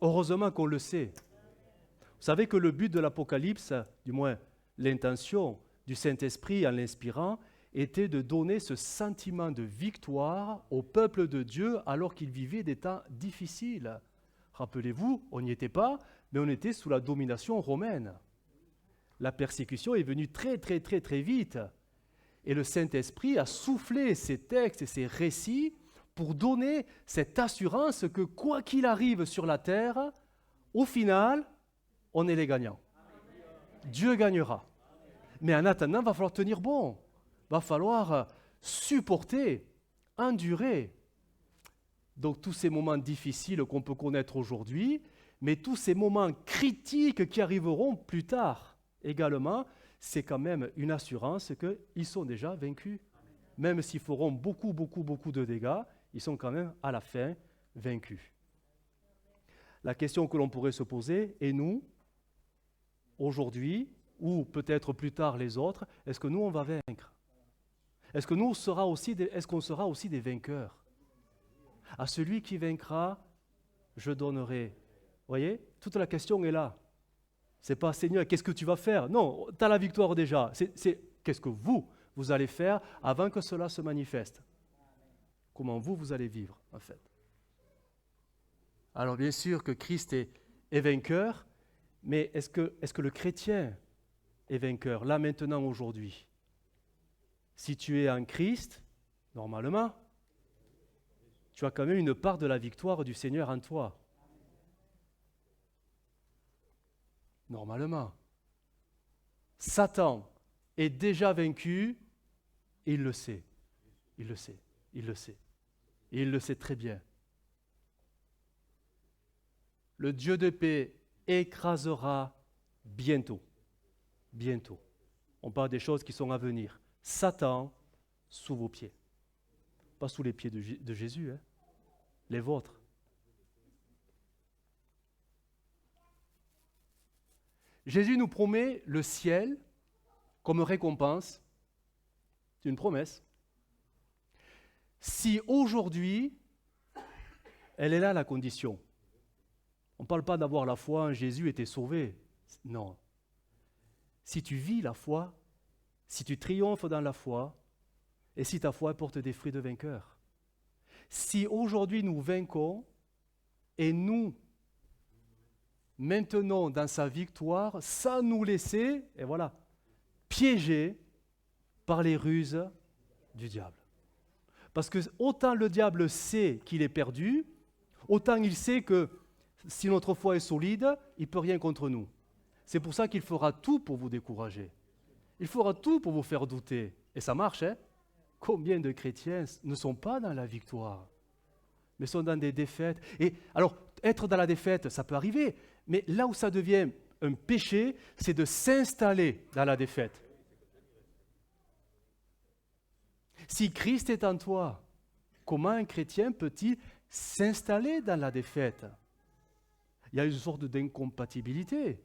Heureusement qu'on le sait. Vous savez que le but de l'Apocalypse, du moins l'intention du Saint-Esprit en l'inspirant, était de donner ce sentiment de victoire au peuple de Dieu alors qu'il vivait des temps difficiles. Rappelez-vous, on n'y était pas, mais on était sous la domination romaine. La persécution est venue très, très, très, très vite. Et le Saint-Esprit a soufflé ces textes et ces récits pour donner cette assurance que quoi qu'il arrive sur la terre, au final, on est les gagnants. Dieu gagnera. Mais en attendant, il va falloir tenir bon. Il va falloir supporter, endurer. Donc tous ces moments difficiles qu'on peut connaître aujourd'hui, mais tous ces moments critiques qui arriveront plus tard également, c'est quand même une assurance qu'ils sont déjà vaincus. Même s'ils feront beaucoup de dégâts, ils sont quand même à la fin vaincus. La question que l'on pourrait se poser, et nous, aujourd'hui, ou peut-être plus tard les autres, est-ce que nous on va vaincre? Est-ce qu'on sera aussi des vainqueurs? À celui qui vaincra, je donnerai. Vous voyez, toute la question est là. C'est pas Seigneur, qu'est-ce que tu vas faire? Non, tu as la victoire déjà. C'est qu'est-ce que vous allez faire avant que cela se manifeste? Comment vous allez vivre, en fait. Alors bien sûr que Christ est vainqueur, mais est-ce que le chrétien est vainqueur, là, maintenant, aujourd'hui? Si tu es en Christ, normalement, tu as quand même une part de la victoire du Seigneur en toi. Normalement. Satan est déjà vaincu, et il le sait. Il le sait. Il le sait. Et il le sait très bien. Le Dieu de paix écrasera bientôt. Bientôt. On parle des choses qui sont à venir. Satan sous vos pieds. Pas sous les pieds de Jésus, hein. Les vôtres. Jésus nous promet le ciel comme récompense. C'est une promesse. Si aujourd'hui, elle est là la condition. On ne parle pas d'avoir la foi en Jésus et t'es sauvé. Non. Si tu vis la foi, si tu triomphes dans la foi, et si ta foi porte des fruits de vainqueur. Si aujourd'hui nous vainquons et nous maintenons dans sa victoire sans nous laisser, et voilà, piéger par les ruses du diable. Parce que autant le diable sait qu'il est perdu, autant il sait que si notre foi est solide, il ne peut rien contre nous. C'est pour ça qu'il fera tout pour vous décourager. Il fera tout pour vous faire douter. Et ça marche, hein? Combien de chrétiens ne sont pas dans la victoire, mais sont dans des défaites? Et alors, être dans la défaite, ça peut arriver, mais là où ça devient un péché, c'est de s'installer dans la défaite. Si Christ est en toi, comment un chrétien peut-il s'installer dans la défaite? Il y a une sorte d'incompatibilité.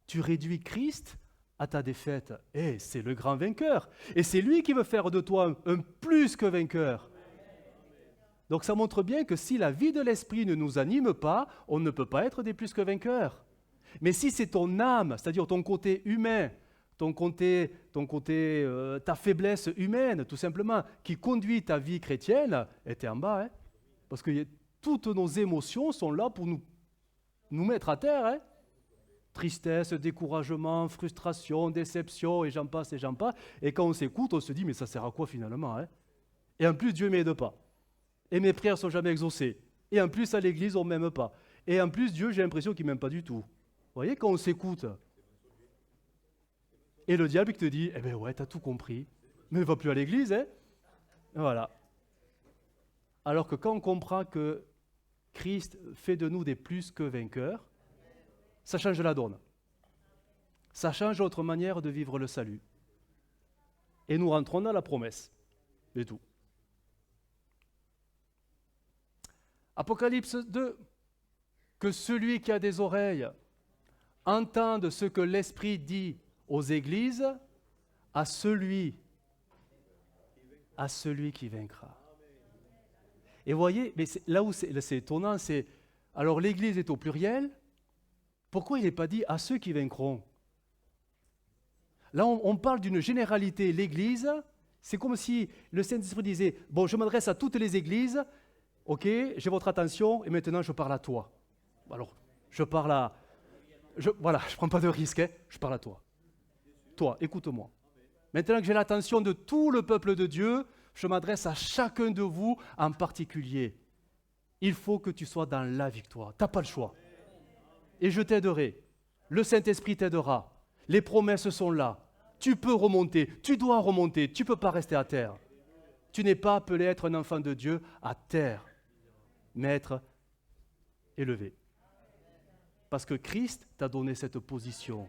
Tu réduis Christ à ta défaite. Et c'est le grand vainqueur. Et c'est lui qui veut faire de toi un plus que vainqueur. Donc ça montre bien que si la vie de l'esprit ne nous anime pas, on ne peut pas être des plus que vainqueurs. Mais si c'est ton âme, c'est-à-dire ton côté humain, ta faiblesse humaine, tout simplement, qui conduit ta vie chrétienne, et t'es en bas, hein, parce que toutes nos émotions sont là pour nous mettre à terre, hein. Tristesse, découragement, frustration, déception, et j'en passe. Et quand on s'écoute, on se dit, mais ça sert à quoi finalement, hein? Et en plus, Dieu ne m'aide pas. Et mes prières ne sont jamais exaucées. Et en plus, à l'église, on ne m'aime pas. Et en plus, Dieu, j'ai l'impression qu'il ne m'aime pas du tout. Vous voyez, quand on s'écoute. Et le diable qui te dit, eh bien ouais, t'as tout compris, mais ne va plus à l'église, hein? Voilà. Alors que quand on comprend que Christ fait de nous des plus que vainqueurs, ça change la donne. Ça change notre manière de vivre le salut. Et nous rentrons dans la promesse. C'est tout. Apocalypse 2. Que celui qui a des oreilles entende ce que l'Esprit dit aux églises, à celui qui vaincra. Et vous voyez, mais là où c'est étonnant, c'est, alors l'Église est au pluriel, pourquoi il n'est pas dit à ceux qui vaincront? Là, on parle d'une généralité. L'Église, c'est comme si le Saint-Esprit disait, bon, je m'adresse à toutes les églises, ok, j'ai votre attention, et maintenant je parle à toi. Alors, je parle à... voilà, je ne prends pas de risque, hein, je parle à toi. Toi, écoute-moi. Maintenant que j'ai l'attention de tout le peuple de Dieu, je m'adresse à chacun de vous en particulier. Il faut que tu sois dans la victoire. Tu n'as pas le choix. Et je t'aiderai. Le Saint-Esprit t'aidera. Les promesses sont là. Tu peux remonter. Tu dois remonter. Tu ne peux pas rester à terre. Tu n'es pas appelé à être un enfant de Dieu à terre, mais être élevé. Parce que Christ t'a donné cette position.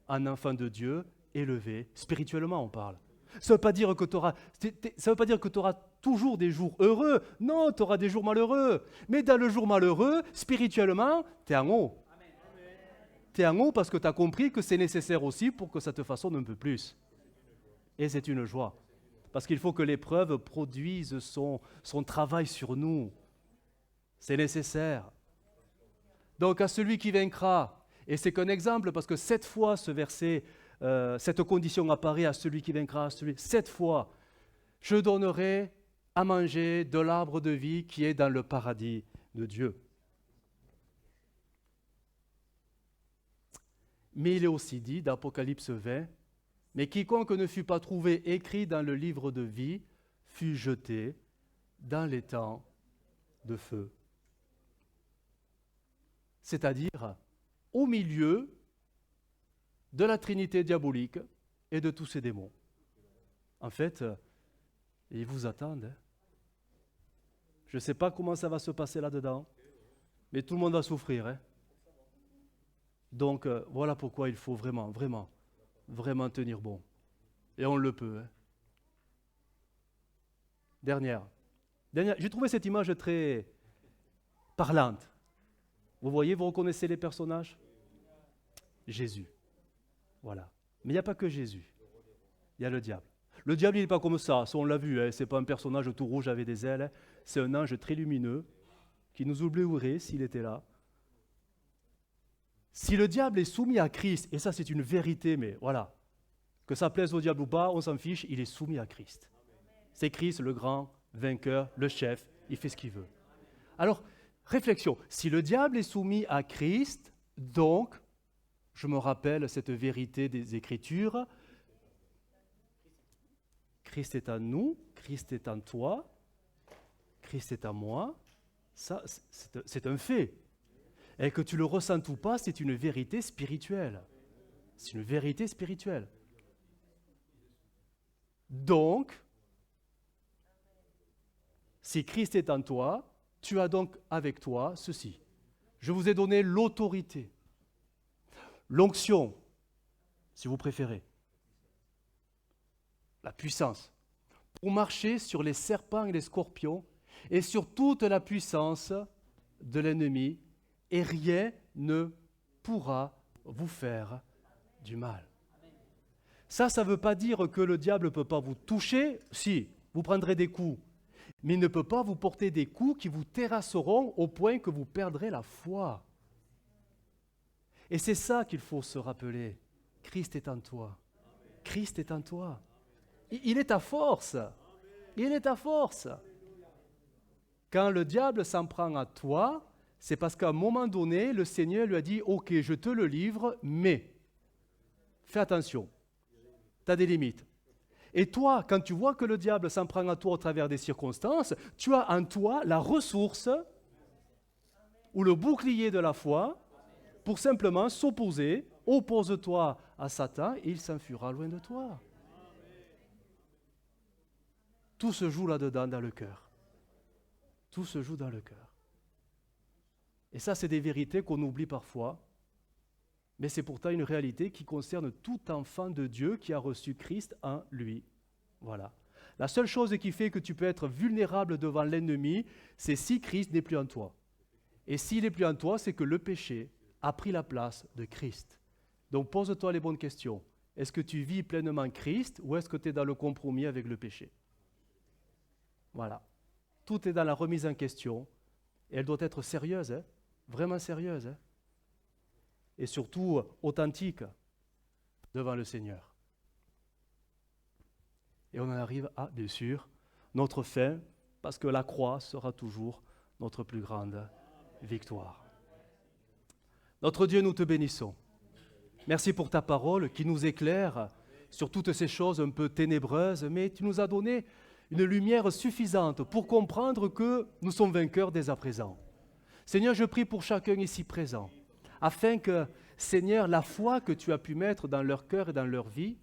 Un enfant de Dieu élevé. Spirituellement, on parle. Ça ne veut pas dire que tu auras toujours des jours heureux. Non, tu auras des jours malheureux. Mais dans le jour malheureux, spirituellement, tu es en haut. Tu es en haut parce que tu as compris que c'est nécessaire aussi pour que ça te façonne un peu plus. Et c'est une joie. Parce qu'il faut que l'épreuve produise son travail sur nous. C'est nécessaire. Donc à celui qui vaincra, et c'est qu'un exemple parce que 7 fois ce verset, cette condition apparaît à celui qui vaincra, 7 fois, je donnerai à manger de l'arbre de vie qui est dans le paradis de Dieu. Mais il est aussi dit d'Apocalypse 20, mais quiconque ne fut pas trouvé écrit dans le livre de vie fut jeté dans les temps de feu. C'est-à-dire au milieu de la Trinité diabolique et de tous ses démons. En fait, ils vous attendent. Je ne sais pas comment ça va se passer là-dedans, mais tout le monde va souffrir. Donc, voilà pourquoi il faut vraiment tenir bon. Et on le peut. Dernière. J'ai trouvé cette image très parlante. Vous voyez, vous reconnaissez les personnages? Jésus. Voilà. Mais il n'y a pas que Jésus. Il y a le diable. Le diable, il n'est pas comme ça on l'a vu. Ce n'est pas un personnage tout rouge avec des ailes. C'est un ange très lumineux qui nous oublierait s'il était là. Si le diable est soumis à Christ, et ça c'est une vérité, mais voilà, que ça plaise au diable ou pas, on s'en fiche, il est soumis à Christ. C'est Christ le grand vainqueur, le chef, il fait ce qu'il veut. Alors, réflexion, si le diable est soumis à Christ, donc, je me rappelle cette vérité des Écritures, Christ est en nous, Christ est en toi, Christ est en moi, ça c'est un fait. Et que tu le ressentes ou pas, c'est une vérité spirituelle. C'est une vérité spirituelle. Donc, si Christ est en toi, tu as donc avec toi ceci. Je vous ai donné l'autorité, l'onction, si vous préférez, la puissance, pour marcher sur les serpents et les scorpions et sur toute la puissance de l'ennemi, et rien ne pourra vous faire du mal. Ça ne veut pas dire que le diable ne peut pas vous toucher. Si, vous prendrez des coups. Mais il ne peut pas vous porter des coups qui vous terrasseront au point que vous perdrez la foi. Et c'est ça qu'il faut se rappeler. Christ est en toi. Christ est en toi. Il est ta force. Il est ta force. Quand le diable s'en prend à toi, c'est parce qu'à un moment donné, le Seigneur lui a dit « Ok, je te le livre, mais fais attention, tu as des limites. » Et toi, quand tu vois que le diable s'en prend à toi au travers des circonstances, tu as en toi la ressource ou le bouclier de la foi pour simplement s'opposer. Oppose-toi à Satan et il s'enfuira loin de toi. Tout se joue là-dedans dans le cœur. Tout se joue dans le cœur. Et ça, c'est des vérités qu'on oublie parfois, mais c'est pourtant une réalité qui concerne tout enfant de Dieu qui a reçu Christ en lui. Voilà. La seule chose qui fait que tu peux être vulnérable devant l'ennemi, c'est si Christ n'est plus en toi. Et s'il n'est plus en toi, c'est que le péché a pris la place de Christ. Donc pose-toi les bonnes questions. Est-ce que tu vis pleinement Christ ou est-ce que tu es dans le compromis avec le péché? Voilà. Tout est dans la remise en question et elle doit être sérieuse, vraiment sérieuse, et surtout authentique devant le Seigneur. Et on en arrive à, bien sûr, notre fin, parce que la croix sera toujours notre plus grande victoire. Notre Dieu, nous te bénissons. Merci pour ta parole qui nous éclaire sur toutes ces choses un peu ténébreuses, mais tu nous as donné une lumière suffisante pour comprendre que nous sommes vainqueurs dès à présent. Seigneur, je prie pour chacun ici présent, afin que, Seigneur, la foi que tu as pu mettre dans leur cœur et dans leur vie,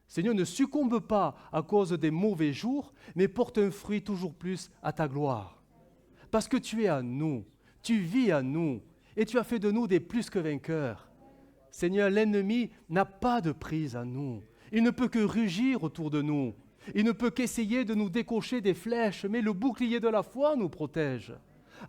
Seigneur, ne succombe pas à cause des mauvais jours, mais porte un fruit toujours plus à ta gloire. Parce que tu es à nous, tu vis à nous, et tu as fait de nous des plus que vainqueurs. Seigneur, l'ennemi n'a pas de prise à nous. Il ne peut que rugir autour de nous. Il ne peut qu'essayer de nous décocher des flèches, mais le bouclier de la foi nous protège.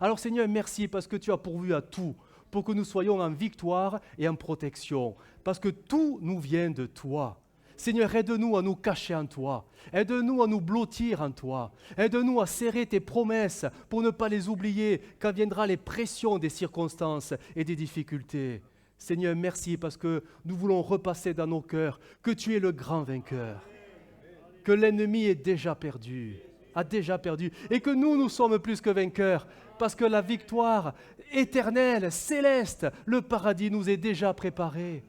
Alors Seigneur, merci parce que tu as pourvu à tout, pour que nous soyons en victoire et en protection, parce que tout nous vient de toi. Seigneur, aide-nous à nous cacher en toi, aide-nous à nous blottir en toi, aide-nous à serrer tes promesses pour ne pas les oublier quand viendra les pressions des circonstances et des difficultés. Seigneur, merci parce que nous voulons repasser dans nos cœurs que tu es le grand vainqueur, que l'ennemi est déjà perdu, a déjà perdu, et que nous sommes plus que vainqueurs, parce que la victoire éternelle, céleste, le paradis nous est déjà préparé.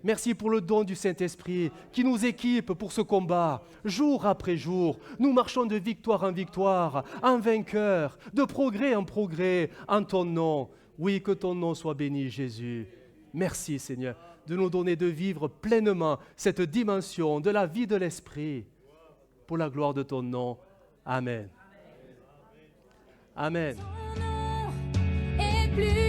Merci pour le don du Saint-Esprit qui nous équipe pour ce combat. Jour après jour, nous marchons de victoire en victoire, en vainqueur, de progrès en progrès, en ton nom. Oui, que ton nom soit béni, Jésus. Merci, Seigneur, de nous donner de vivre pleinement cette dimension de la vie de l'Esprit. Pour la gloire de ton nom. Amen. Amen. Ton nom est plus